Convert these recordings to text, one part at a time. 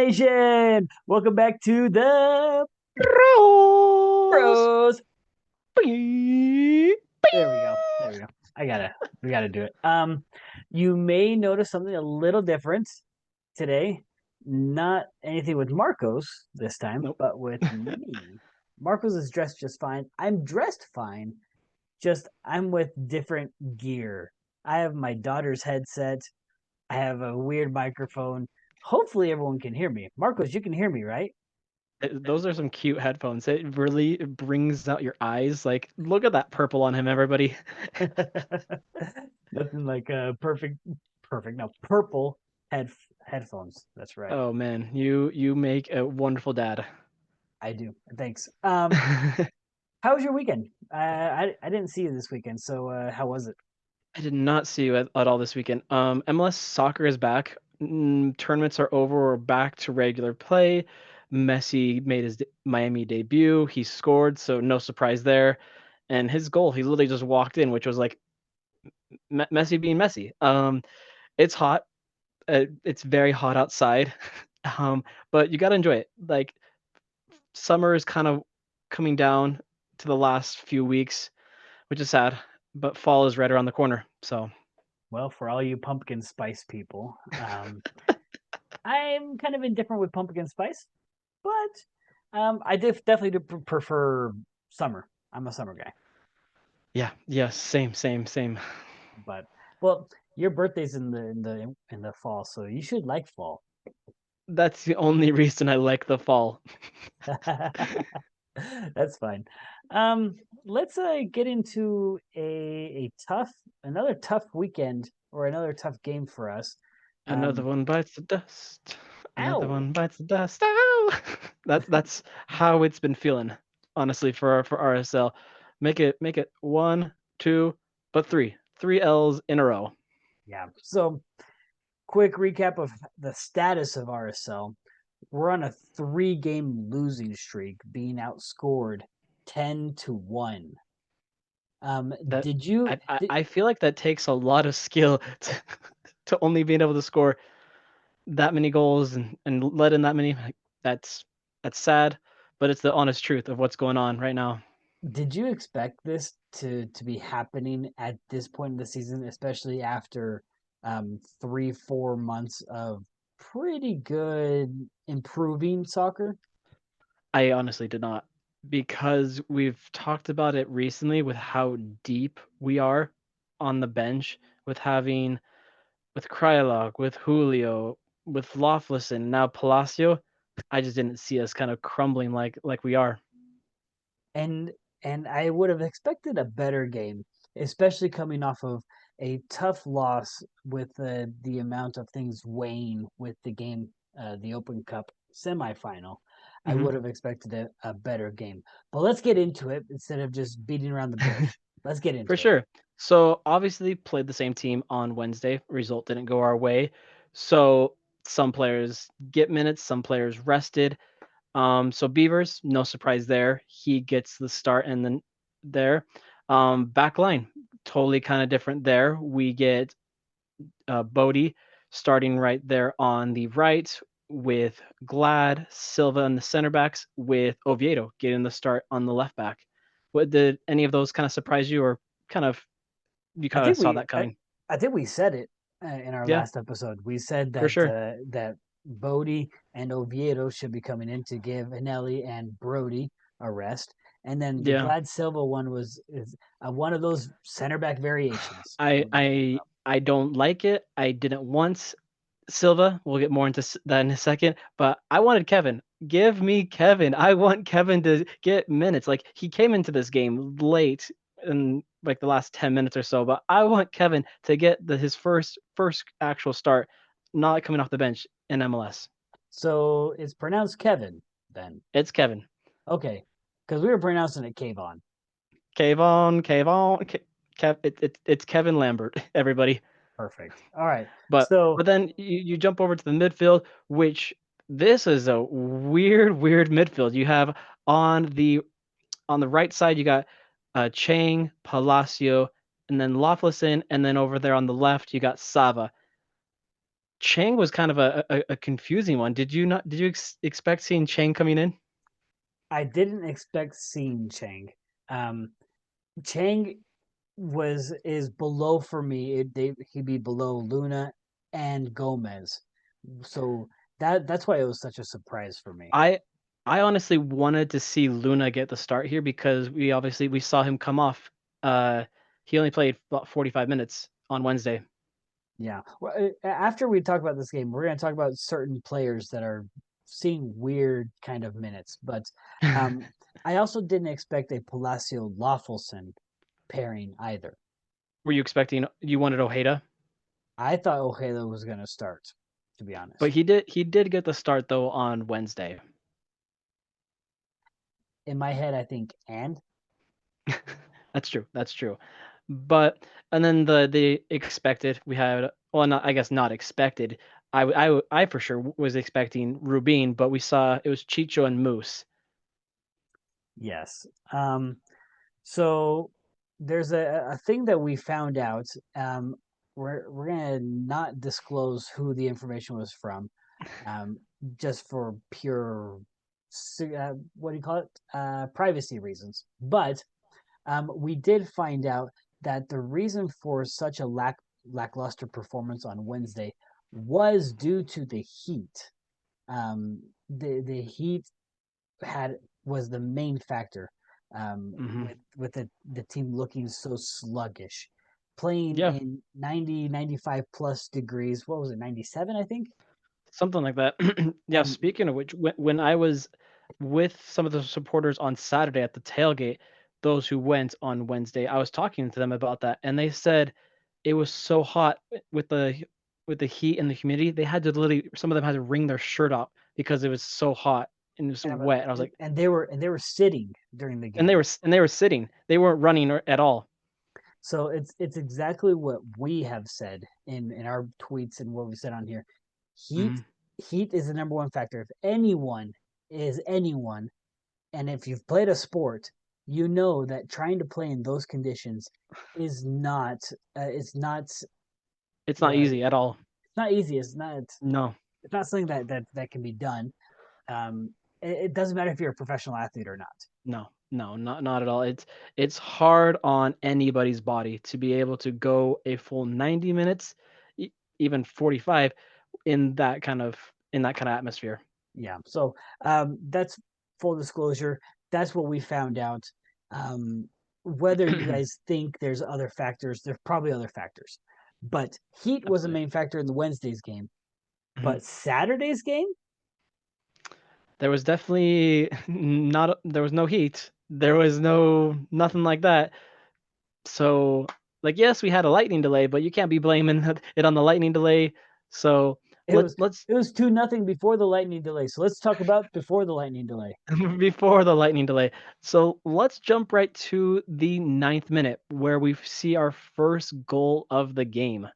Nation! Welcome back to the Rose. Bros. Beep, There we go. There we go. We gotta do it. You may notice something a little different today. Not anything with Marcos this time, Nope. but with me. Marcos is dressed just fine. I'm dressed fine. Just I'm with different gear. I have my daughter's headset. I have a weird microphone. Hopefully everyone can hear me. Marcos, you can hear me, right? Those are some cute headphones. It really brings out your eyes. Like, look at that purple on him, everybody. Nothing like perfect. No, purple head headphones. That's right. Oh man, you make a wonderful dad. I do. Thanks. How was your weekend? I didn't see you this weekend, so how was it? I did not see you at all this weekend. MLS soccer is back. Tournaments are over. We're back to regular play. Messi made his Miami debut. He scored, so no surprise there. And his goal, he literally just walked in, which was like Messi being Messi. It's hot. It's very hot outside, but you gotta enjoy it. Like summer is kind of coming down to the last few weeks, which is sad. But fall is right around the corner. So Well, for all you pumpkin spice people, I'm kind of indifferent with pumpkin spice, but definitely do prefer summer. I'm a summer guy. yeah, yes, same. But well, your birthday's in the fall, so you should like fall. That's the only reason I like the fall. That's fine. Let's get into another tough weekend or another tough game for us. Another Um, one bites the dust. Another ow! one bites the dust. Ow! That's how it's been feeling, honestly, for RSL. Make it one, two, but three L's in a row. Yeah. So, quick recap of the status of RSL. We're on a three-game losing streak, being outscored 10-1. That Did you? I feel like that takes a lot of skill to only being able to score that many goals and let in that many. Like, that's sad, but it's the honest truth of what's going on right now. Did you expect this to be happening at this point in the season, especially after 3-4 months of pretty good improving soccer? I honestly did not, because we've talked about it recently with how deep we are on the bench, with having with Kryalog, with Julio, with Loflison, now Palacio. I just didn't see us kind of crumbling like we are. And and I would have expected a better game, especially coming off of a tough loss with the amount of things weighing with the game, the Open Cup semifinal. I Hmm. would have expected a better game. But let's get into it instead of just beating around the bush. Let's get For into it. sure. So obviously played the same team on Wednesday. Result didn't go our way. So some players get minutes, some players rested. So Beavers, no surprise there. He gets the start and then there. Back line, totally kind of different there. We get Bodie starting right there on the right with Glad, Silva and the center backs, with Oviedo getting the start on the left back. What did any of those kind of surprise you, or kind of you I kind of think saw we that I, coming? I think we said it in our Yeah, last episode. We said for sure. that Bodie and Oviedo should be coming in to give Anelli and Brody a rest, and then the Yeah. Glad Silva one is one of those center back variations I we're gonna talk I about. I don't like it. I didn't want Silva. We'll get more into that in a second. But I wanted Kevin. Give me Kevin. I want Kevin to get minutes. Like, he came into this game late in like the last 10 minutes or so. But I want Kevin to get his first actual start, not coming off the bench in MLS. So it's pronounced Kevin then. It's Kevin. Okay, because we were pronouncing it Kayvon. Kevon. It's Kevin Lambert. Everybody. Perfect. All right. But So but then you jump over to the midfield, which this is a weird midfield. You have on the on the right side you got Chang, Palacio, and then Loflison, and then over there on the left you got Sava. Chang was kind of a confusing one. Did you expect seeing Chang coming in? I didn't expect seeing Chang. Um, Chang was is below for me. He'd be below Luna and Gomez, so that's why it was such a surprise for me. I I honestly wanted to see Luna get the start here because we saw him come off. Uh, he only played about 45 minutes on Wednesday. Yeah. Well, after we talk about this game, we're going to talk about certain players that are seeing weird kind of minutes. But um, I also didn't expect a Palacio Lawfulson pairing either. Were you expecting you wanted Ojeda? I thought Ojeda was going to start, to be But honest. he did get the start though on Wednesday. In my head, I think, and That's true. That's true. But and then the expected we had, well, not, I guess not expected. I for sure was expecting Rubin, but we saw it was Chicho and Moose. yes. So there's a thing that we found out. We're gonna not disclose who the information was from, um, just for pure what do you call it? Privacy reasons. But we did find out that the reason for such a lackluster performance on Wednesday was due to the heat. The heat had was the main factor, Hmm. with the team looking so sluggish, playing Yeah, in 90 95 plus degrees. What was it, 97, I think? something like that. Yeah. And Speaking of which, when I was with some of the supporters on Saturday at the tailgate, those who went on Wednesday, I was talking to them about that, and they said it was so hot with the heat and the humidity. They had to literally, some of them had to wring their shirt off because it was so hot and it was so wet. And I was like, and they were sitting during the and they game. were and they were sitting. They weren't running at all. So it's exactly what we have said in our tweets and what we said on here. Heat Hmm. heat is the number one factor. If anyone is anyone, and if you've played a sport, you know that trying to play in those conditions is not it's not It's not easy at all. it's not easy. No, It's not something that can be done. It doesn't matter if you're a professional athlete or not. no, not at all. It's hard on anybody's body to be able to go a full 90 minutes, e- even 45 in that kind of atmosphere. Yeah. So that's full disclosure. That's what we found out. Um, Whether you guys think there's other factors, there's probably other factors. But heat was a Absolutely. main factor in the Wednesday's game. Mhm. But Saturday's game, There was definitely not there was no heat. There was no nothing like that. So, like, yes, we had a lightning delay, but you can't be blaming it on the lightning delay. So it was let's it was 2-0 before the lightning delay. So let's talk about before the lightning delay. before the lightning delay. So let's jump right to the 9th minute where we see our first goal of the game.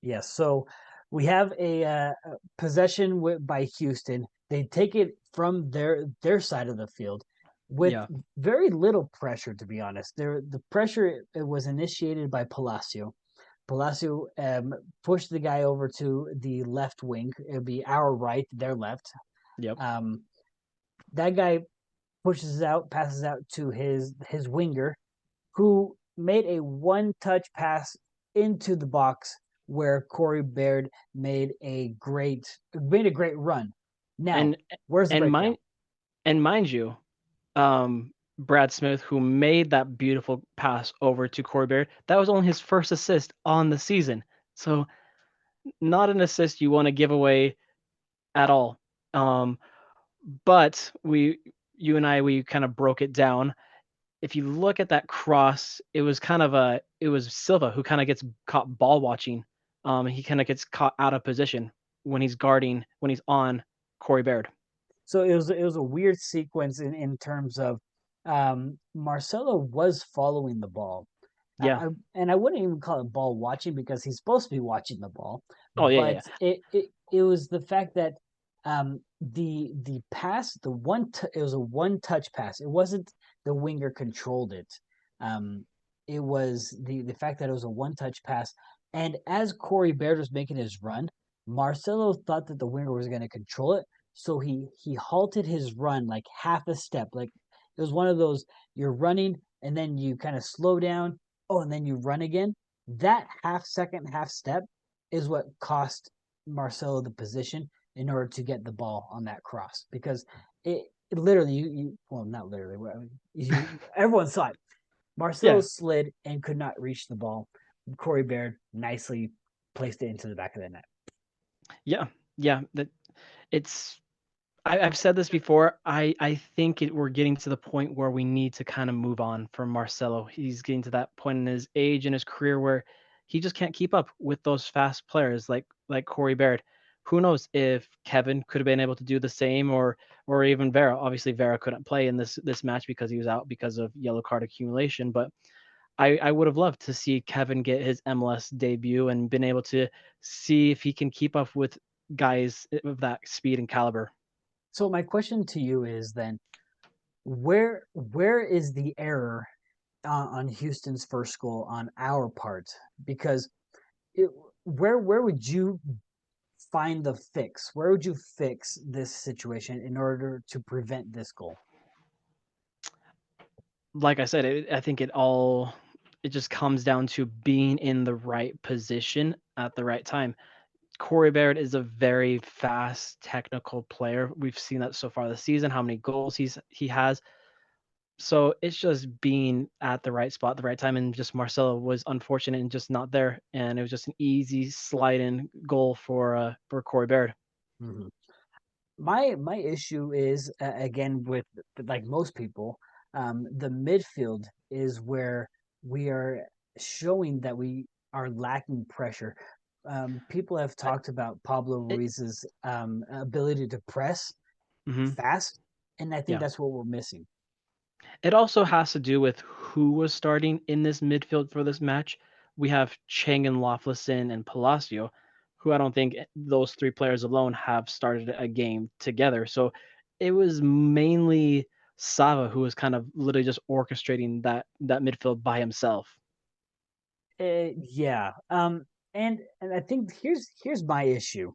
Yes. So we have a possession by Houston. They take it from their side of the field with Yeah. very little pressure. To be honest, the pressure it was initiated by Palacio. Palacio pushed the guy over to the left wing. It would be our right, their left. Yep. Um, that guy pushes out, passes out to his winger, who made a one-touch pass into the box where Corey Baird made a great run. Now, And where's the and breakdown? mind and mind you, Brad Smith, who made that beautiful pass over to Corey Baird, that was only his first assist on the season. So not an assist you want to give away at all. Um, but you and I, we kind of broke it down. If you look at that cross, it was Silva who kind of gets caught ball watching. He kind of gets caught out of position when he's on Corey Baird. So it was a weird sequence in terms of Marcelo was following the ball. Yeah. And I wouldn't even call it ball watching because he's supposed to be watching the ball, Oh yeah, but yeah. it was the fact that the pass it was a one touch pass. It wasn't the winger controlled it. Um, it was the fact that it was a one touch pass, And as Corey Baird was making his run, Marcelo thought that the winger was going to control it, so he halted his run like half a step. Like it was one of those you're running and then you kind of slow down, oh, and then you run again. That half second, half step is what cost Marcelo the position in order to get the ball on that cross because it literally you well not literally you everyone saw it. Marcelo Yeah, slid and could not reach the ball. Corey Baird nicely placed it into the back of the net. yeah, yeah. That it's I've said this before. I think we're getting to the point where we need to kind of move on from Marcelo. He's getting to that point in his age and his career where he just can't keep up with those fast players like Corey Baird. Who knows if Kevin could have been able to do the same, or even Vera. Obviously, Vera couldn't play in this match because he was out because of yellow card accumulation. But I would have loved to see Kevin get his MLS debut and been able to see if he can keep up with guys of that speed and caliber. So my question to you is then, where is the error on Houston's first goal on our part? Because it, where would you find the fix? Where would you fix this situation in order to prevent this goal? Like I said, I think it just comes down to being in the right position at the right time. Corey Barrett is a very fast technical player. We've seen that so far this season, how many goals he has. So it's just being at the right spot at the right time, and just Marcelo was unfortunate and just not there, and it was just an easy slide in goal for Corey Barrett. Mm-hmm. My issue is again with like most people, the midfield is where we are showing that we are lacking pressure. People have I, talked about Pablo it, Ruiz's ability to press mhm, fast, and I think yeah. that's what we're missing. It also has to do with who was starting in this midfield for this match. We have Chang and Loflison and Palacio, who I don't think those three players alone have started a game together. So it was mainly Sava who was kind of literally just orchestrating that midfield by himself. Yeah. And I think here's my issue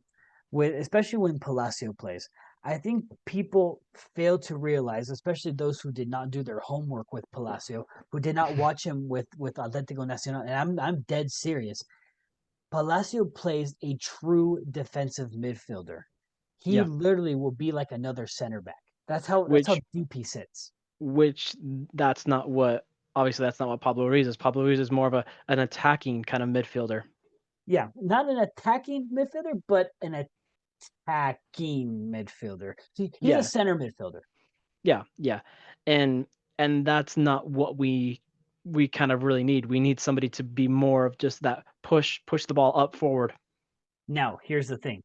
with especially when Palacio plays. I think people fail to realize, especially those who did not do their homework with Palacio, who did not watch him with Atlético Nacional, and I'm dead serious. Palacio plays a true defensive midfielder. He Yeah, literally will be like another center back. That's how which deep he sits. which that's not what obviously that's not what Pablo Ruiz is. Pablo Ruiz is more of an attacking kind of midfielder. Yeah, not an attacking midfielder, but an attacking midfielder. See, he's a Yeah, center midfielder. yeah, yeah. And and that's not what we kind of really need. We need somebody to be more of just that push the ball up forward. Now, here's the thing.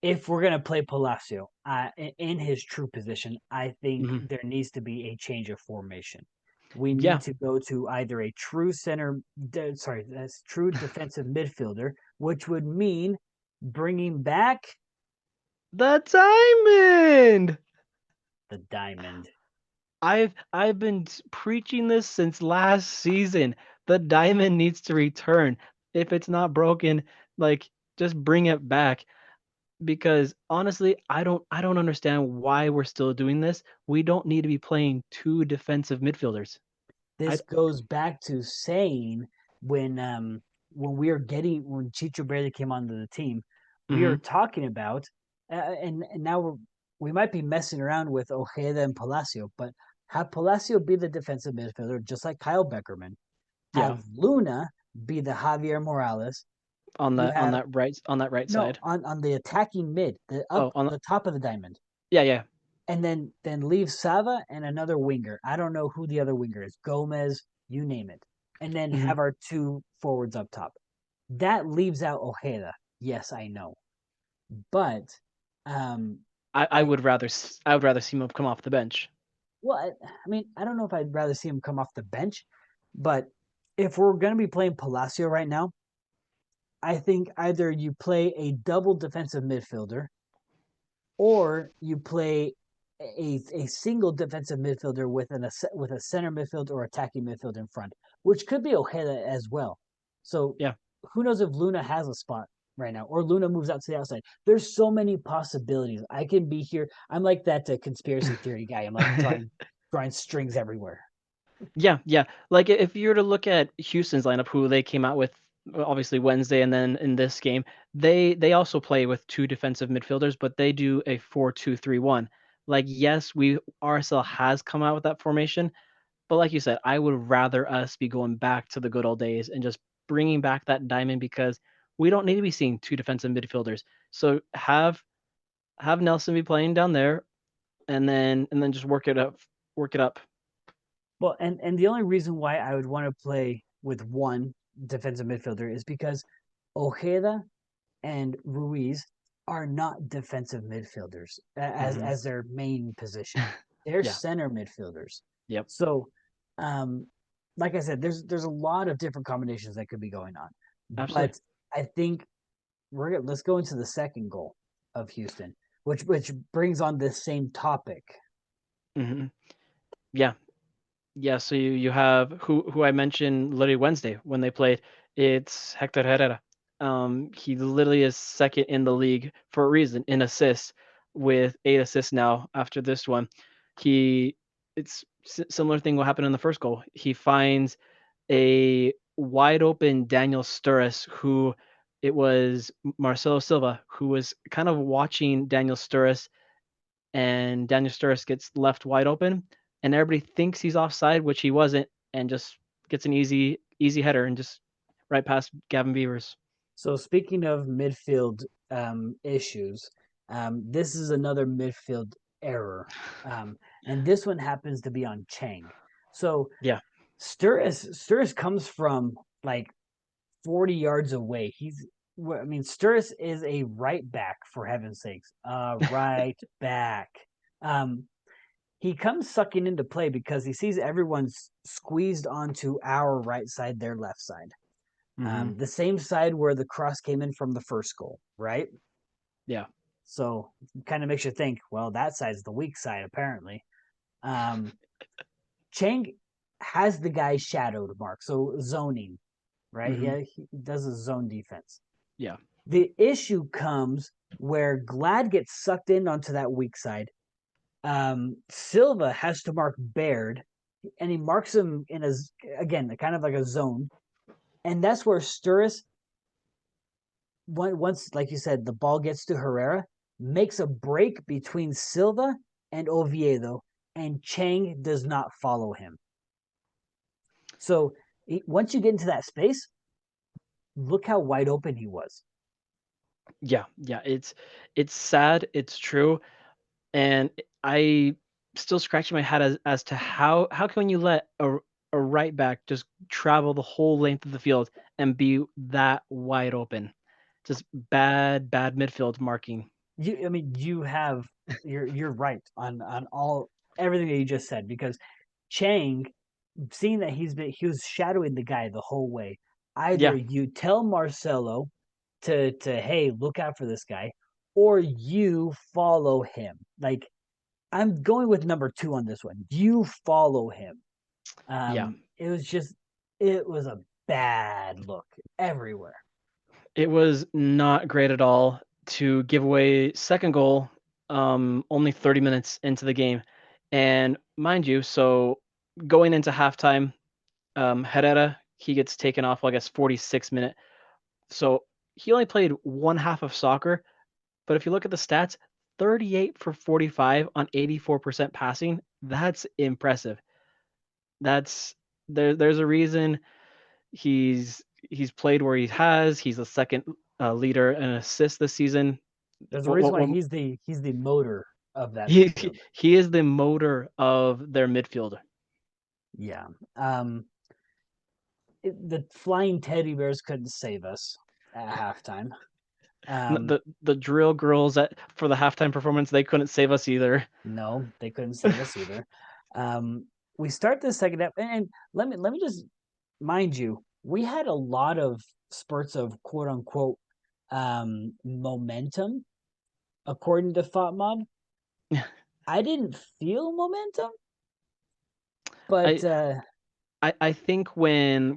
If we're going to play Palacio in his true position, I think Hmm. there needs to be a change of formation. We need Yeah, to go to either a true that's true defensive midfielder, which would mean bringing back the diamond. the diamond. I've been preaching this since last season. The diamond needs to return. If it's not broken, like just bring it back. Because honestly, I don't understand why we're still doing this. We don't need to be playing two defensive midfielders. I This goes back to saying when when Chicho barely came onto the team, we are Mhm. talking about and now we might be messing around with Ojeda and Palacio, but have Palacio be the defensive midfielder just like Kyle Beckerman. Yeah, Have Luna be the Javier Morales. on You that on have that right no side. on the attacking mid, Oh, on the top of the diamond, yeah, yeah. and then leave Sava and another winger. I don't know who the other winger is. Gomez, you name it. And then Mhm. have our two forwards up top. That leaves out Ojeda. Yes, I know. But um I I would I would rather see him come off the bench. well I mean, I don't know if I'd rather see him come off the bench, but if we're going to be playing Palacio right now, I think either you play a double defensive midfielder or you play a single defensive midfielder with a center midfield or attacking midfield in front, which could be Ojeda as well. So Yeah. who knows if Luna has a spot right now, or Luna moves out to the outside. There's so many possibilities. I can be here. I'm like that conspiracy theory guy. I'm like drawing strings everywhere. Yeah, yeah. Like if you were to look at Houston's lineup, who they came out with obviously Wednesday, and then in this game, they also play with two defensive midfielders, but they do a 4-2-3-1. Like yes, we RSL has come out with that formation, but like you said, I would rather us be going back to the good old days and just bringing back that diamond because we don't need to be seeing two defensive midfielders. So have Nelson be playing down there, and then just work it up. Well, and the only reason why I would want to play with one defensive midfielder is because Ojeda and Ruiz are not defensive midfielders Hmm. as their main position. They're Yeah. center midfielders. Yep. So, um, like I said, there's a lot of different combinations that could be going on. Absolutely. But I think let's go into the second goal of Houston, which brings on this same topic. Hmm. Yeah. Yeah, so you have who I mentioned literally Wednesday when they played. It's Hector Herrera. He literally is second in the league for a reason in assists with 8 assists now after this one. He it's similar thing what happened in the first goal. He finds a wide open Daniel Sturris who it was Marcelo Silva who was kind of watching Daniel Sturris, and Daniel Sturris gets left wide open, and everybody thinks he's offside, which he wasn't, and just gets an easy header and just right past Gavin Beavers. So speaking of midfield issues, this is another midfield error, and this one happens to be on Chang. So Yeah. Sturris comes from like 40 yards away. I mean, Sturris is a right back for heaven's sakes, right back. Um, he comes sucking into play because he sees everyone's squeezed onto our right side, their left side, Hmm. the same side where the cross came in from the first goal, right? Yeah. So kind of makes you think, well, that side's the weak side, apparently. Um, Chang has the guy shadowed, Mark, so zoning, right? Hmm. Yeah, he does a zone defense. Yeah. The issue comes where Glad gets sucked in onto that weak side. Silva has to mark Baird, and he marks him in again, kind of like a zone. And that's where Sturris, once, like you said, the ball gets to Herrera, makes a break between Silva and Oviedo, and Chang does not follow him. So once you get into that space, look how wide open he was. Yeah. Yeah. It's sad. It's true, and I still scratching my head as to how can you let a right back just travel the whole length of the field and be that wide open? Just bad midfield marking. I mean, you're right on all everything that you just said because Chang, seeing that he was shadowing the guy the whole way. Either Yeah. you tell Marcelo to hey, look out for this guy, or you follow him. Like I'm going with number two on this one. You follow him. Yeah. It was a bad look everywhere. It was not great at all to give away second goal only 30 minutes into the game. And mind you, so going into halftime, Herrera, he gets taken off, well, I guess 46 minute. So he only played one half of soccer, but if you look at the stats, 38 for 45 on 84% passing, that's impressive. That's there's a reason he's played where he has. He's the second leader in assists this season. There's a What, reason what, why what, he's the motor of that he midfield. he is the motor of their midfield. Yeah. The flying teddy bears couldn't save us at halftime. Um, The drill girls for the halftime performance, they couldn't save us either. no, they couldn't save us either. We start the second half, and let me just mind you, we had a lot of spurts of quote unquote momentum according to FOTMob. I didn't feel momentum, but I I think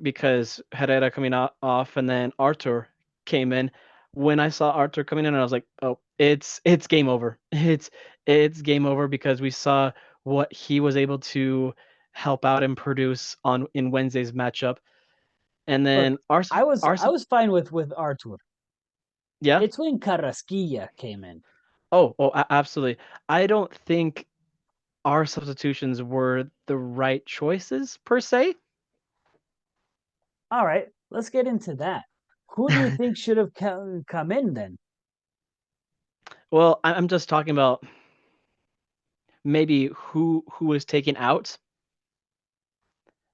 because Herrera coming off and then Arthur came in, when I saw Arthur coming in, I was like, oh, it's game over. It's game over because we saw what he was able to help out and produce on in Wednesday's matchup, and Look, then our I was fine with Artur. yeah. It's when Carrasquilla came in. Absolutely. I don't think our substitutions were the right choices per se. All right, let's get into that. Who do you think should have come in then? Well, I'm just talking about maybe who was taken out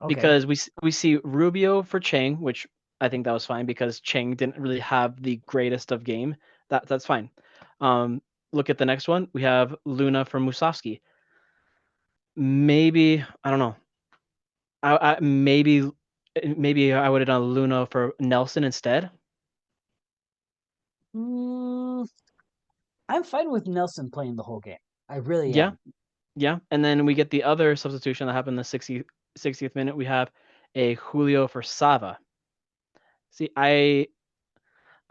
Okay, because we see Rubio for Chang, which I think that was fine because Chang didn't really have the greatest of game. That's fine. Um, Look at the next one. We have Luna for Musovski. Maybe I don't know. Maybe I would have done Luna for Nelson instead. mm, I'm fine with Nelson playing the whole game. I really Yeah, am. yeah. And then we get the other substitution that happened in the 60th minute. We have a Julio for Sava. See, I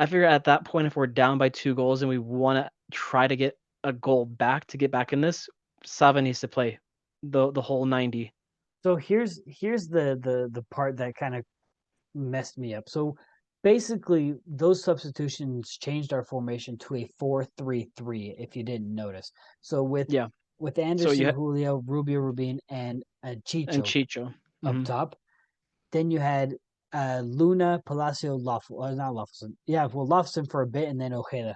figure at that point, if we're down by 2 goals and we want to try to get a goal back to get back in this, Sava needs to play the whole 90. So here's the part that kind of messed me up. So basically, those substitutions changed our formation to a 4-3-3. If you didn't notice, so Yeah. with So Anderson, Julio, Rubio, Rubin, and and Chicho Chicho. up Hmm. top. Then you had Luna, Palacio, not Lofson. Yeah, well, Lofson for a bit, and then Ojeda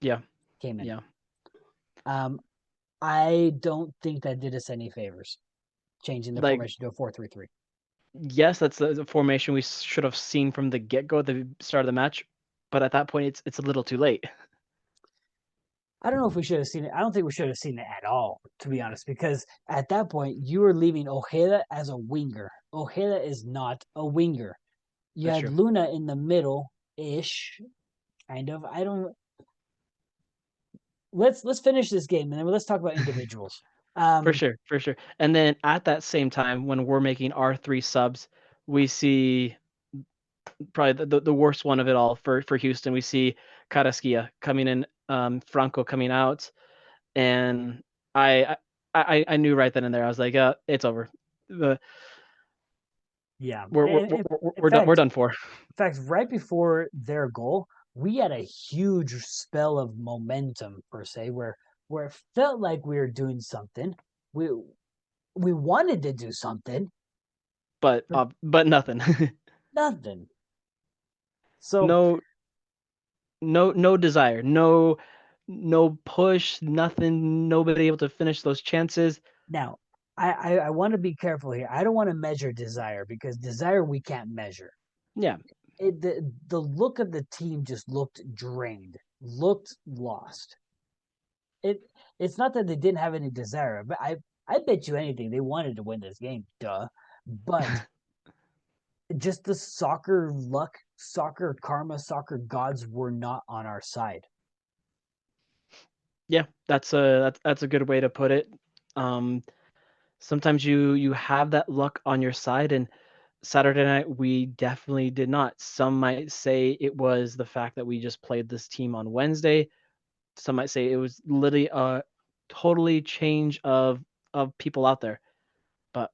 Yeah. came in. Yeah. Um, I don't think that did us any favors, changing the Like, formation to a 4-3-3. yes, that's the formation we should have seen from the get go at the start of the match, but at that point, it's a little too late. I don't know if we should have seen it. I don't think we should have seen it at all, to be honest, because at that point you were leaving Ojeda as a winger. Ojeda is not a winger. You That's had true. Luna in the middle ish, kind of. I don't. Let's finish this game and then let's talk about individuals. For Um, sure, for sure. And then at that same time, when we're making our 3 subs, we see probably the worst one of it all for Houston. We see Carrasquilla coming in, Franco coming out, and I I knew right then and there. I was like, it's over. Uh, yeah. we're, we're, In, we're, in we're done. We're fact, done for. right before their goal, we had a huge spell of momentum per se, where it felt like we were doing something. We we wanted to do something, but But nothing. nothing. So no no desire. No push. Nothing. Nobody able to finish those chances. now I want to be careful here. I don't want to measure desire because desire we can't measure. Yeah. The look of the team just looked drained, looked lost. It it's not that they didn't have any desire, but I bet you anything they wanted to win this game, duh. But just the soccer luck, soccer karma, soccer gods were not on our side. Yeah, that's a good way to put it. Um, Sometimes you have that luck on your side, and Saturday night we definitely did not. Some might say it was the fact that we just played this team on Wednesday. Some might say it was literally a totally change of people out there. But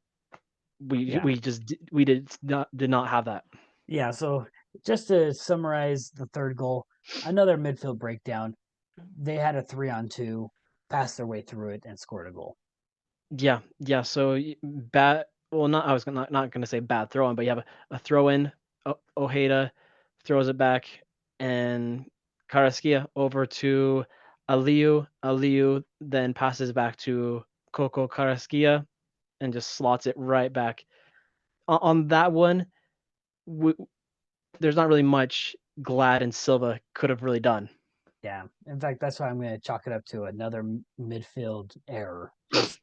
Yeah. we did not have that. Yeah, so just to summarize the third goal, another midfield breakdown. They had a 3-on-2, passed their way through it, and scored a goal. Yeah, yeah. So bad. Well, not I was not going to say bad throw in, but you have a throw in. Ojeda throws it back, and Carrasquilla over to Aliu. Aliu then passes back to Coco Carrasquilla and just slots it right back. On that one, we, there's not really much Glad and Silva could have really done. Yeah, in fact, that's why I'm going to chalk it up to another midfield error. Just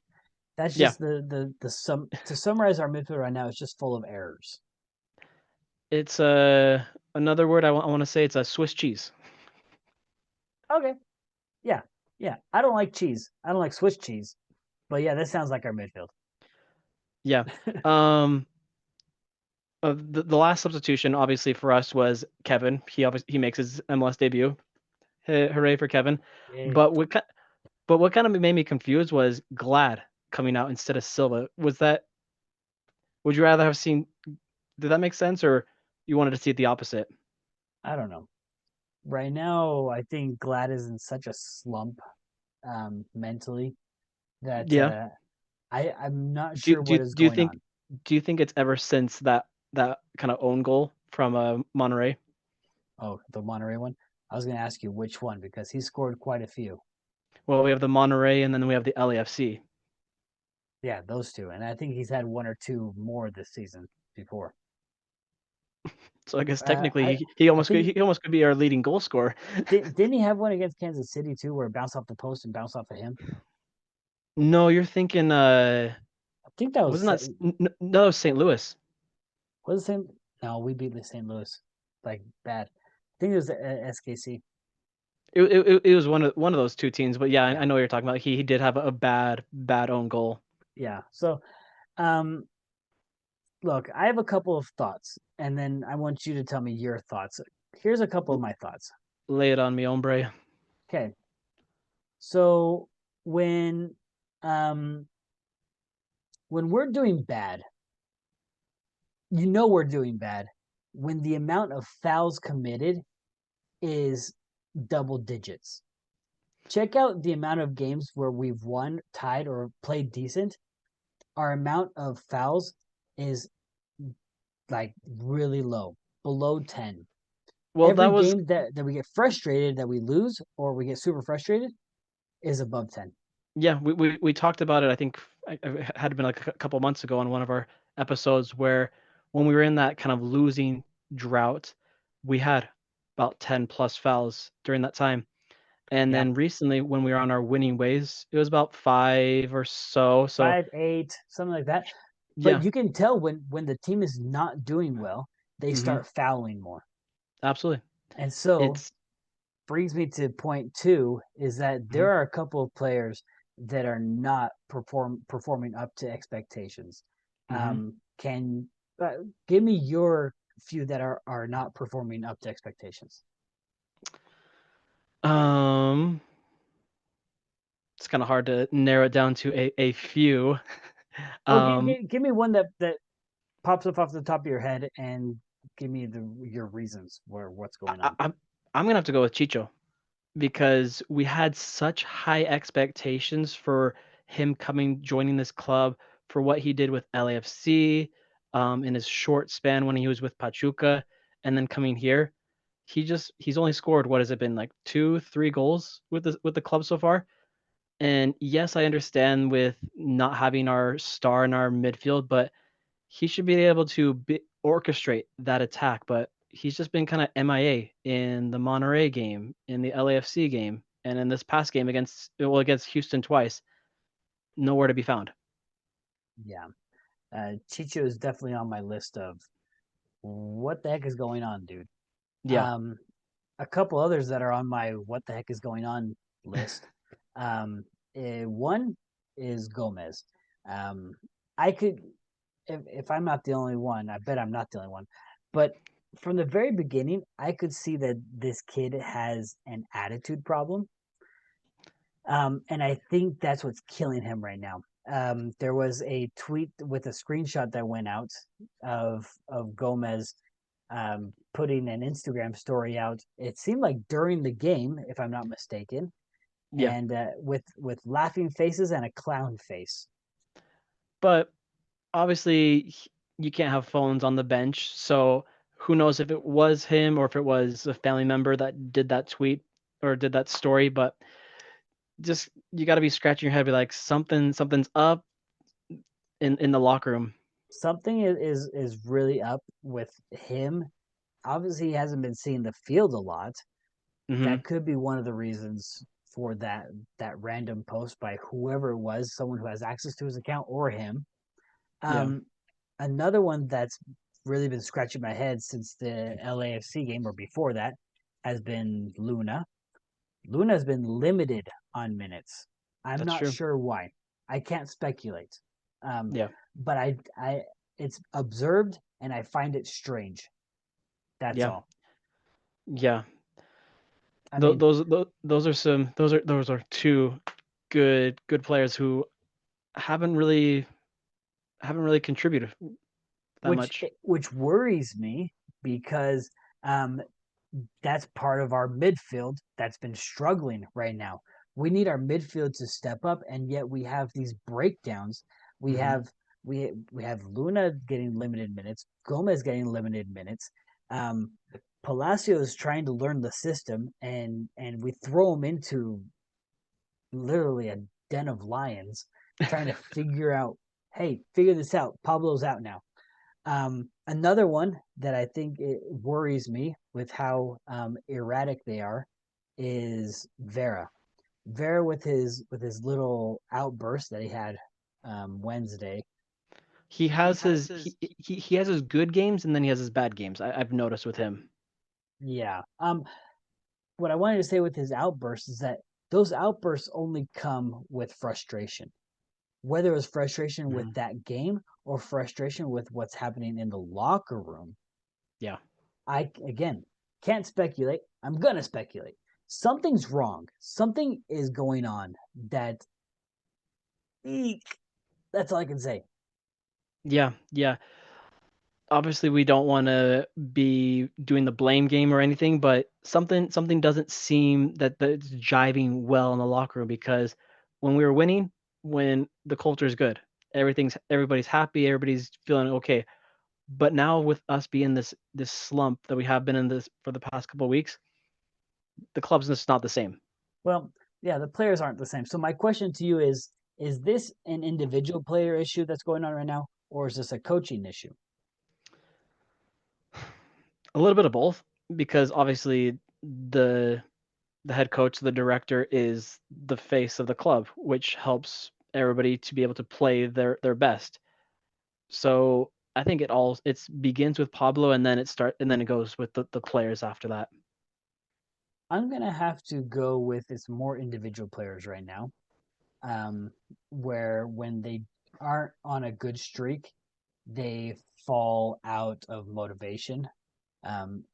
that's Yeah, just the sum to summarize our midfield right now. It's just full of errors. it's another word I want to say. It's a Swiss cheese. Okay, yeah, yeah. I don't like cheese. I don't like Swiss cheese. But yeah, that sounds like our midfield. Yeah. Um, The last substitution, obviously for us, was Kevin. He makes his MLS debut. Hooray for Kevin! Yay. But what kind of made me confused was Glad coming out instead of Silva. Was that? Would you rather have seen? Did that make sense, or you wanted to see it the opposite? I don't know. Right now, I think Glad is in such a slump mentally that Yeah. I'm not Do sure do what is do you going think on. do you think it's ever since that kind of own goal from Monterey? Oh, the Monterey one. I was going to ask you which one because he scored quite a few. Well, we have the Monterey and then we have the LAFC. Yeah, those two, and I think he's had one or two more this season before. So I guess Uh, technically I he I almost think he almost could be our leading goal scorer. didn't he have one against Kansas City too, where it bounced off the post and bounced off of him? No, you're thinking I think that wasn't that no, St. Louis. was the same. No, we beat the St. Louis like bad. I think it was the SKC. It was one of those two teams, but yeah, I Yeah, know what you're talking about. He did have a bad own goal. yeah. So, um, look, I have a couple of thoughts, and then I want you to tell me your thoughts. Here's a couple of my thoughts. Lay it on me, hombre. Okay, so when um when we're doing bad, we're doing bad when the amount of fouls committed is double digits. Check out the amount of games where we've won, tied, or played decent. Our amount of fouls is like really low, below 10. Well, Every that was game that we get frustrated, that we lose, or we get super frustrated, is above 10. yeah. We talked about it. I think it had been like a couple months ago on one of our episodes where when we were in that kind of losing drought, we had about 10 plus fouls during that time. And Yeah. then recently, when we were on our winning ways, it was about five or so. So 5, 8, something like that. But yeah, you can tell when the team is not doing well, they hmm start fouling more. absolutely. And so It's brings me to point two is that mhm, there are a couple of players that are not performing up to expectations. mhm. Can give me your few that are not performing up to expectations? Um, it's kind of hard to narrow it down to a few. Or Um, give me one that pops up off the top of your head and give me your reasons where what's I, going I- on. I'm gonna have to go with Chicho because we had such high expectations for him joining this club for what he did with LAFC, in his short span when he was with Pachuca, and then coming here. He's only scored what has it been like 2, 3 goals with the club so far. And yes, I understand with not having our star in our midfield, but he should be able to orchestrate that attack. But he's just been kind of MIA in the Monterey game, in the LAFC game, and in this past game against Houston twice. Nowhere to be found. Yeah, Chicho is definitely on my list of what the heck is going on, dude. Yeah, Um, a couple others that are on my what the heck is going on list. One is Gomez. Um, I could, if I'm not the only one, I bet I'm not the only one. But from the very beginning, I could see that this kid has an attitude problem. And I think that's what's killing him right now. There was a tweet with a screenshot that went out of Gomez putting an Instagram story out. It seemed like during the game, if I'm not mistaken, yeah. and with laughing faces and a clown face. But obviously, you can't have phones on the bench, so who knows if it was him or if it was a family member that did that tweet or did that story. But just you got to be scratching your head, be like something's up in the locker room. Something is really up with him. Obviously, he hasn't been seeing the field a lot. Hmm That could be one of the reasons for that random post by whoever it was, someone who has access to his account or him. Yeah, Um, Another one that's really been scratching my head since the LAFC game or before that has been Luna. Luna has been limited on minutes. I'm that's not true. sure why. I can't speculate. Um, Yeah, but I It's observed, and I find it strange. That's Yeah, all. yeah. I mean, Those are two good players who haven't really haven't really contributed that much. which worries me because um, that's part of our midfield that's been struggling right now. We need our midfield to step up, and yet we have these breakdowns. We Hmm. have we have Luna getting limited minutes, Gomez getting limited minutes. Um, Palacio is trying to learn the system, and we throw him into literally a den of lions, trying to figure out, hey, figure this out. Pablo's out now. Another one that I think it worries me with how erratic they are is Vera. Vera with his little outburst that he had Wednesday. He has he has his good games and then he has his bad games. I've noticed with him. Yeah. What I wanted to say with his outbursts is that those outbursts only come with frustration. Whether it was frustration with Mhm. that game or frustration with what's happening in the locker room, Yeah, I again can't speculate. I'm gonna speculate. Something's wrong. Something is going on that eek, that's all I can say. yeah. Obviously, we don't want to be doing the blame game or anything, but something doesn't seem that it's jiving well in the locker room because when we were winning, when the culture is good, everybody's happy, everybody's feeling okay. But now with us being this slump that we have been in this for the past couple of weeks, the club's just not the same. Well, yeah, the players aren't the same. So my question to you is this an individual player issue that's going on right now, or is this a coaching issue? A little bit of both, because obviously the the head coach, the director, is the face of the club, which helps everybody to be able to play their best. So I think it begins with Pablo and then it goes with the players after that. I'm gonna have to go with it's more individual players right now. Um, where when they aren't on a good streak, they fall out of motivation.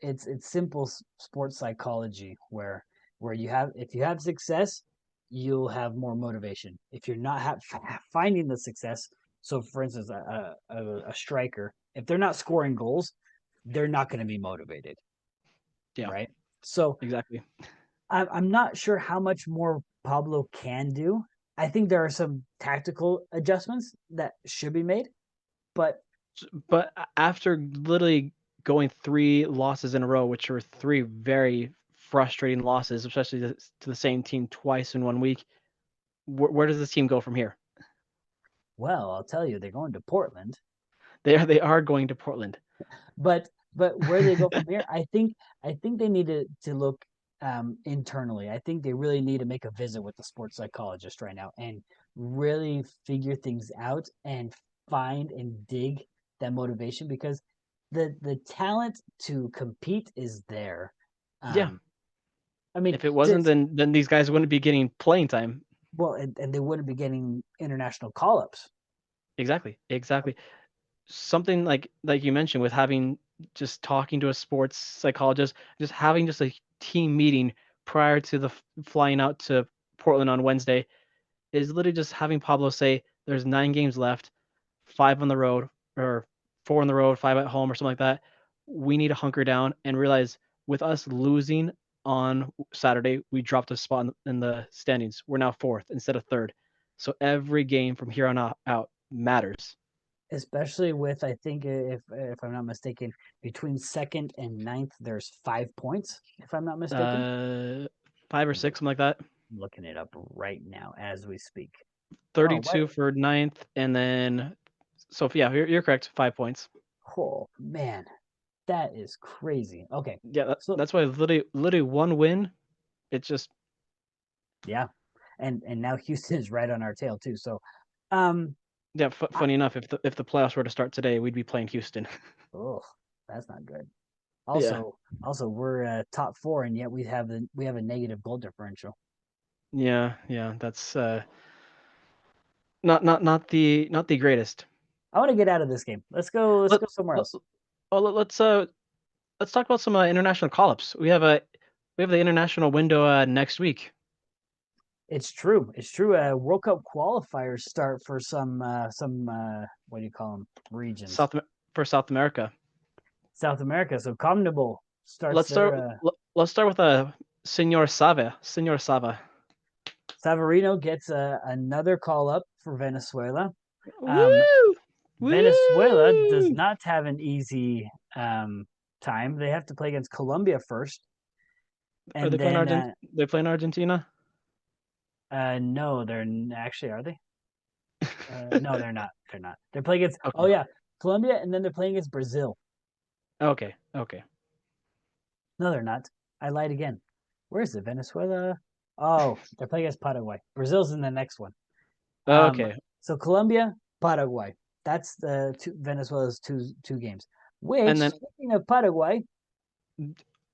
It's simple sports psychology where you have if you have success, you'll have more motivation. If you're not finding the success, so for instance, a striker, if they're not scoring goals, they're not going to be motivated, Yeah, right? So exactly. I'm not sure how much more Pablo can do. I think there are some tactical adjustments that should be made, but But after literally going three losses in a row, which were three very frustrating losses, especially to the same team twice in 1 week, where does this team go from here? well, I'll tell you, they're going to Portland. They are going to Portland. But where they go from here, I think they need to look internally. I think they really need to make a visit with the sports psychologist right now and really figure things out and find and dig that motivation because the talent to compete is there. Yeah. Um, I mean, If it wasn't, then these guys wouldn't be getting playing time. well, and they wouldn't be getting international call ups. Exactly. Something like you mentioned with having just talking to a sports psychologist, just having just a team meeting prior to the flying out to Portland on Wednesday is literally just having Pablo say there's 9 games left, 5 on the road or 4 on the road, 5 at home or something like that. We need to hunker down and realize with us losing on Saturday, we dropped a spot in the standings. We're now fourth instead of third. So every game from here on out matters. Especially with I think if I'm not mistaken, between second and ninth, there's 5 points. If I'm not mistaken, Uh, 5 or 6, something like that. I'm looking it up right now as we speak. Oh, what? 32 for ninth, and then so yeah, you're correct. 5 points. Oh man, that is crazy. Okay, Yeah, so that's why literally one win. It's just yeah, and now Houston is right on our tail too. So, um, yeah. I, Funny enough, if the playoffs were to start today, we'd be playing Houston. oh, that's not good. Yeah, Also, we're top four, and yet we have a negative goal differential. yeah. That's not the greatest. I want to get out of this game. Let's go. Let's Let, go somewhere let, else. oh, let's talk about some international call-ups. We have the international window next week. It's true. It's true. World Cup qualifiers start for some what do you call them regions? South for South America. South America. So CONMEBOL starts Let's start. their. Let's start with Senor Sava. Senor Sava. Savarino gets another call up for Venezuela. Um, Woo! Venezuela does Woo! not have an easy time. They have to play against Colombia first, Are they and playing then They playing Argentina? no, they're actually are they? No, they're not. They're not. They're playing against. Oh Okay. yeah, Colombia, and then they're playing against Brazil. Okay. Okay. No, they're not. I lied again. Where is it? Venezuela. Oh, they're playing against Paraguay. Brazil's in the next one. Um, Okay. so Colombia, Paraguay. That's the Venezuela's two games. Which, And then speaking of Paraguay,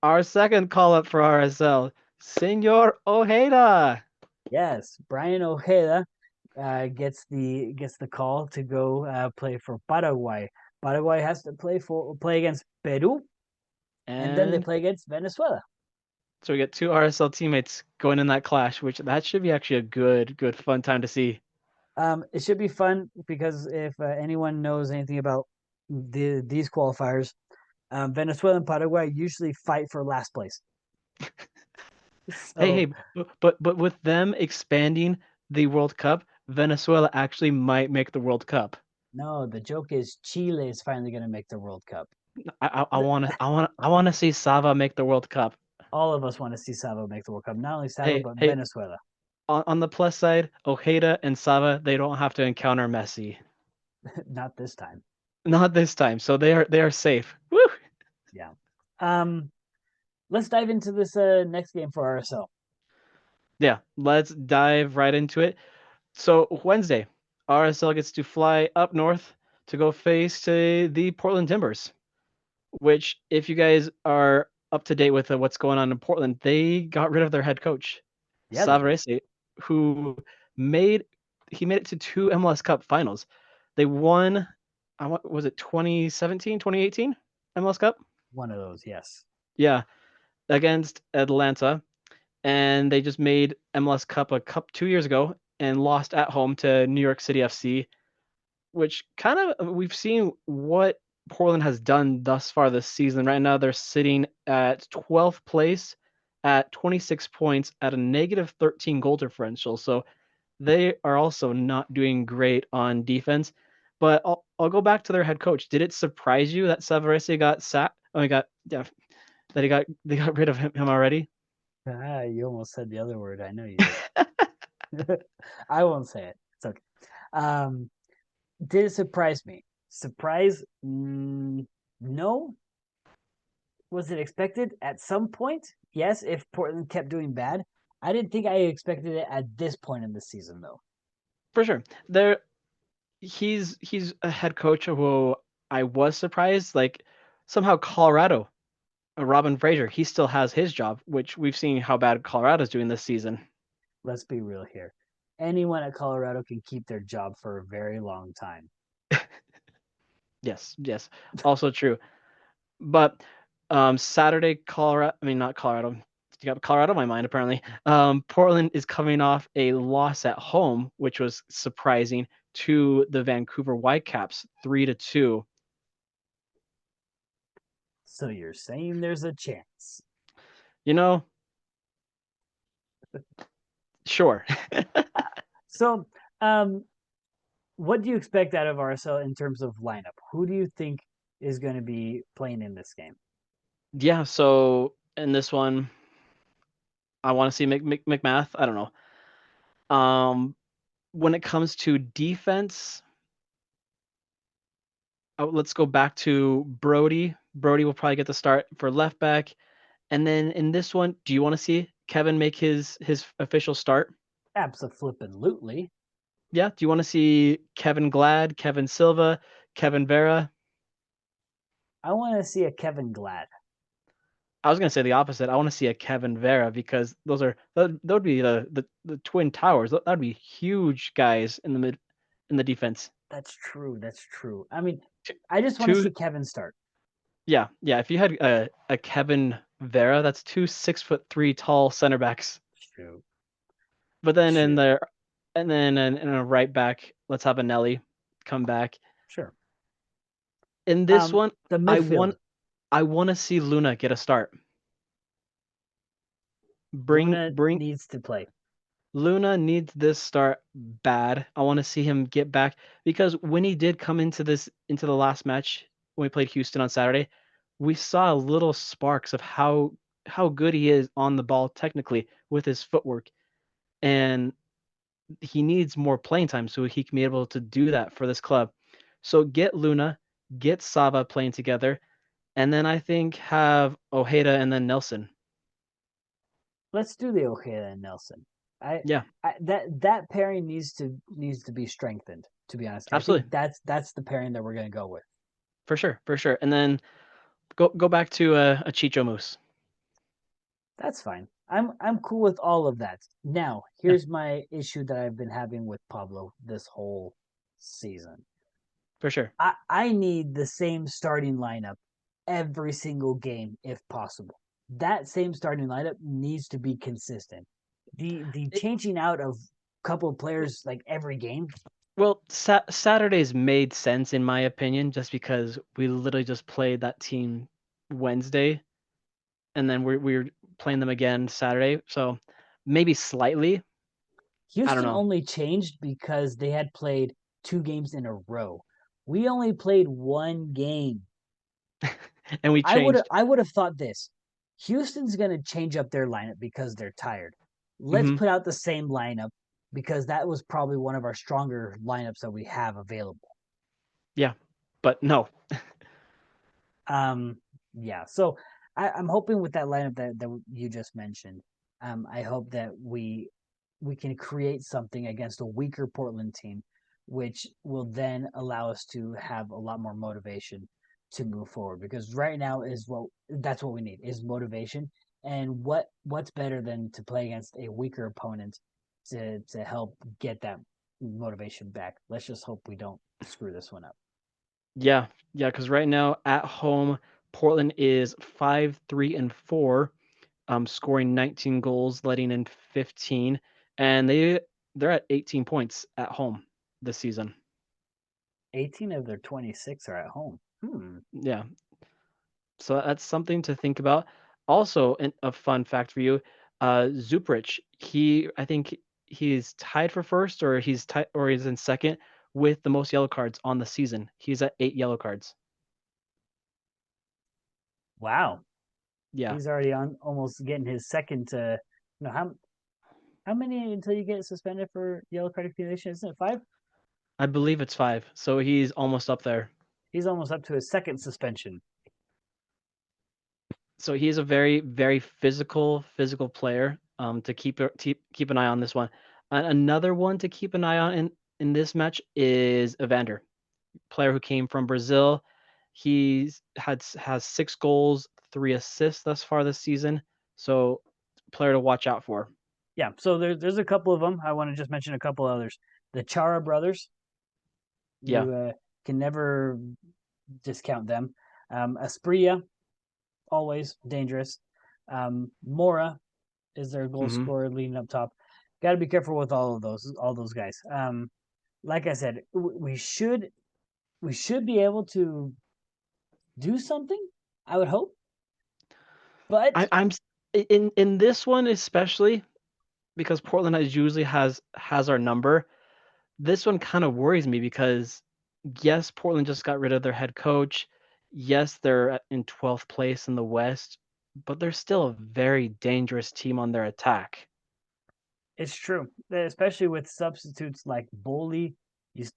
our second call up for RSL, Senor Ojeda. yes, Brian Ojeda gets the call to go play for Paraguay. Paraguay has to play against Peru, and then they And play against Venezuela. so we get two RSL teammates going in that clash, which that should be actually a good, fun time to see. It should be fun because if anyone knows anything about these qualifiers, Venezuela and Paraguay usually fight for last place. Hey, So hey, but with them expanding the World Cup, Venezuela actually might make the World Cup. no, the joke is Chile is finally going to make the World Cup. I want to see Sava make the World Cup. All of us want to see Savo make the World Cup. Not only Savo, Hey, but hey, Venezuela. on the plus side, Ojeda and Sava, they don't have to encounter Messi. Not this time. Not this time, so they are safe. Woo! Yeah. Um, let's dive into this next game for RSL. Yeah, let's dive right into it. So Wednesday, RSL gets to fly up north to go face the Portland Timbers, which if you guys are up to date with what's going on in Portland, they got rid of their head coach, Yeah, they did. Savarese, who made made it to two MLS Cup finals. They won, was it 2017, 2018 MLS Cup? One of those, yes. Yeah, against Atlanta, and they just made MLS Cup a cup 2 years ago and lost at home to New York City FC, which kind of we've seen what Portland has done thus far this season. Right now, they're sitting at 12th place at 26 points at a negative 13 goal differential. So they are also not doing great on defense. But I'll go back to their head coach. Did it surprise you that Savarese got sacked? Oh, he got yeah, that they got rid of him already. You almost said the other word. I know you did. I won't say it. It's okay. Um, did it surprise me? Surprise? No. Was it expected at some point? Yes, if Portland kept doing bad. I didn't think I expected it at this point in the season, though. For sure. He's a head coach who I was surprised. Like somehow Colorado, Robin Fraser, he still has his job, which we've seen how bad Colorado's doing this season. Let's be real here. Anyone at Colorado can keep their job for a very long time. Yes, yes, also true. But Saturday, Colorado. I mean, not Colorado. You got Colorado in my mind apparently. Portland is coming off a loss at home, which was surprising to the Vancouver Whitecaps, 3-2. So you're saying there's a chance. You know, sure. So, um, what do you expect out of RSL in terms of lineup? Who do you think is going to be playing in this game? Yeah. So in this one, I want to see McMath. I don't know. When it comes to defense, let's go back to Brody. Brody will probably get the start for left back. And then in this one, do you want to see Kevin make his official start? Absolutely. Yeah. Do you want to see Kevin Glad, Kevin Silva, Kevin Vera? I want to see a Kevin Glad. I was gonna say the opposite. I want to see a Kevin Vera because that would be the twin towers. That would be huge guys in the defense. That's true. That's true. I mean, Two, I just want to two see Kevin start. yeah, yeah. If you had a Kevin Vera, that's two 6'3" tall center backs. True. But then in True. there, and then in a right back, let's have a Nelly come back. Sure. In this one, The I midfield. want I want to see Luna get a start. Bring Luna bring needs to play. Luna needs this start bad. I want to see him get back because when he did come into the last match when we played Houston on Saturday, we saw little sparks of how good he is on the ball technically with his footwork, and he needs more playing time so he can be able to do that for this club. So get Luna, get Sava playing together, and then I think have Ojeda and then Nelson. Let's do the Ojeda and Nelson. I, Yeah, that pairing needs to be strengthened. To be honest, I think absolutely, that's the pairing that we're gonna go with. for sure, for sure. And then go back to a Chicho Moose. That's fine. I'm cool with all of that. Now, Yeah, here's my issue that I've been having with Pablo this whole season. for sure. I need the same starting lineup every single game if possible. That same starting lineup needs to be consistent. The It, changing out of a couple of players like every game. well, Saturdays made sense in my opinion, just because we literally just played that team Wednesday, and then we're playing them again Saturday. So maybe slightly. I don't Houston know. only changed because they had played 2 games in a row. We only played 1 game. And we I would changed. I would have thought this. Houston's going to change up their lineup because they're tired. Let's Hmm. put out the same lineup because that was probably one of our stronger lineups that we have available. Yeah, but no. Um, yeah. So I'm hoping with that lineup that you just mentioned, I hope that we can create something against a weaker Portland team, which will then allow us to have a lot more motivation to move forward. Because right now is what that's what we need is motivation. And what's better than to play against a weaker opponent to help get that motivation back. Let's just hope we don't screw this one up. Yeah, yeah. Because right now at home, Portland is 5-3-4, scoring 19 goals, letting in 15, and they're at 18 points at home this season. 18 of their 26 are at home. Yeah, so that's something to think about. Also, a fun fact for you, Zuprich, I think he's tied for first, or he's in second with the most yellow cards on the season. He's at 8 yellow cards. Wow. Yeah, He's already on almost getting his second how many until you get suspended for yellow card accumulation? Isn't it 5? I believe it's 5, so he's almost up there. He's almost up to his second suspension. So he's a very very physical player. To keep an eye on this one. Another one to keep an eye on in this match is Evander, player who came from Brazil. Has 6 goals, 3 assists thus far this season. So player to watch out for. Yeah, so there's a couple of them. I want to just mention a couple others. The Chara brothers, Yeah. you can never discount them. Asprilla, always dangerous. Mora is their goal Hmm. scorer leading up top. Got to be careful with all those guys. Like I said, we should be able to do something. I would hope, but I'm in this one especially because Portland has our number. This one kind of worries me because yes, Portland just got rid of their head coach. Yes, they're in 12th place in the West, but they're still a very dangerous team on their attack. it's true, especially with substitutes like Boli.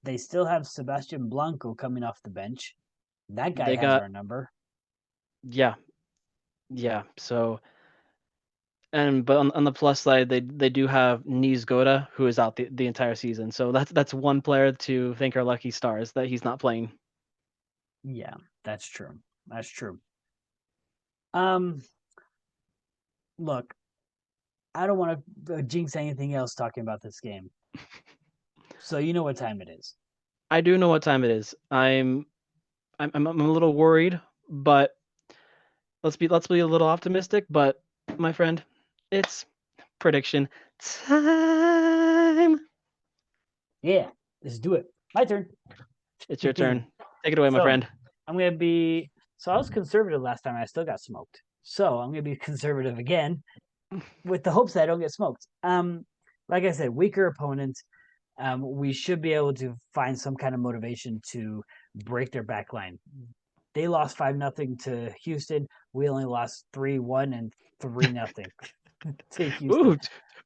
They still have Sebastian Blanco coming off the bench. That guy They has got our number. yeah, yeah. So but on the plus side, they do have Niz who is out the entire season. So that's one player to thank our lucky stars that he's not playing. Yeah, that's true. That's true. Um, look, I don't want to jinx anything else talking about this game. So you know what time it is. I do know what time it is. I'm a little worried, but let's be a little optimistic. But my friend, it's prediction time. Yeah, let's do it. My turn. It's your turn. Take it away, my So friend. I'm gonna be. So I was conservative last time. I still got smoked. So I'm gonna be conservative again with the hopes that I don't get smoked. Like I said, weaker opponent. We should be able to find some kind of motivation to break their back line. They lost 5-0 to Houston. We only lost 3-1 and 3-0 to Houston. Ooh,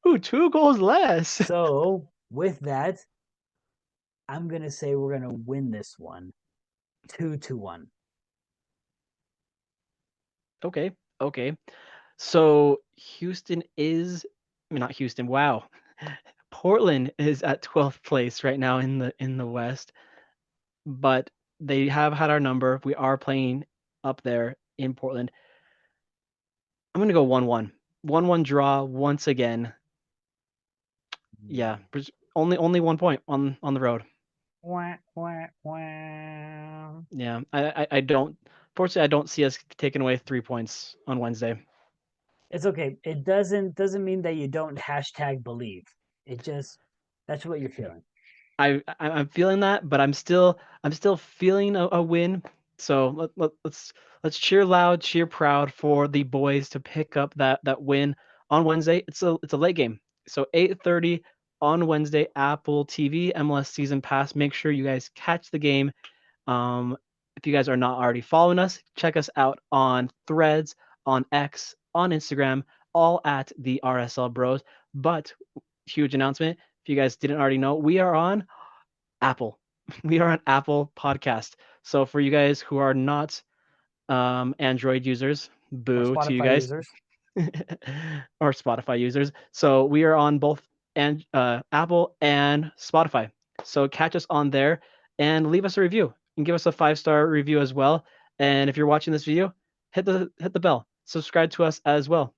ooh, 2 goals less. So with that, I'm gonna say we're gonna win this one 2-1. Okay, okay. So Houston is, I mean, not Houston. Wow, Portland is at 12th place right now in the West, but they have had our number. We are playing up there in Portland. I'm gonna go 1-1. 1-1 draw once again. Yeah, only 1 point on the road. Wah, wah, wah. Yeah, I don't. Fortunately, I don't see us taking away 3 points on Wednesday. It's okay. It doesn't mean that you don't hashtag believe. It just that's what you're feeling. I'm feeling that, but I'm still feeling a win. So let's cheer loud, cheer proud for the boys to pick up that win on Wednesday. It's a late game, so 8:30 on Wednesday, Apple TV, MLS Season Pass. Make sure you guys catch the game. Um, if you guys are not already following us, check us out on Threads, on X, on Instagram, all at the RSL Bros. But huge announcement. If you guys didn't already know, we are on Apple. We are on Apple Podcast. So for you guys who are not Android users, Or boo to you Spotify guys, users. or Spotify users. So we are on both and Apple and Spotify. So catch us on there and leave us a review and give us a 5-star review as well. And if you're watching this video, hit the bell, subscribe to us as well,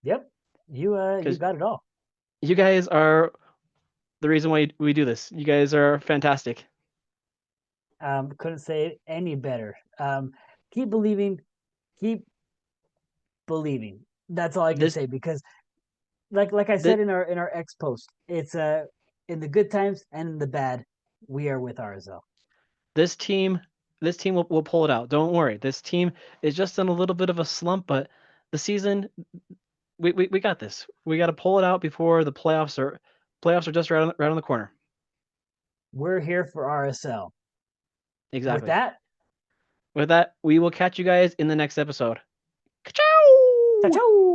Yep. You because got it all. you guys are the reason why we do this. You guys are fantastic. Couldn't say it any better. Keep believing, keep believing. That's all I can This say because like I this, said in our X post, it's in the good times and in the bad, we are with RSL. this team this team will pull it out. Don't worry. This team is just in a little bit of a slump, but the season we got this. We got to pull it out before the playoffs are just right on the corner. We're here for RSL. With Exactly. that, With that, we will catch you guys in the next episode. ciao Ciao! ciao.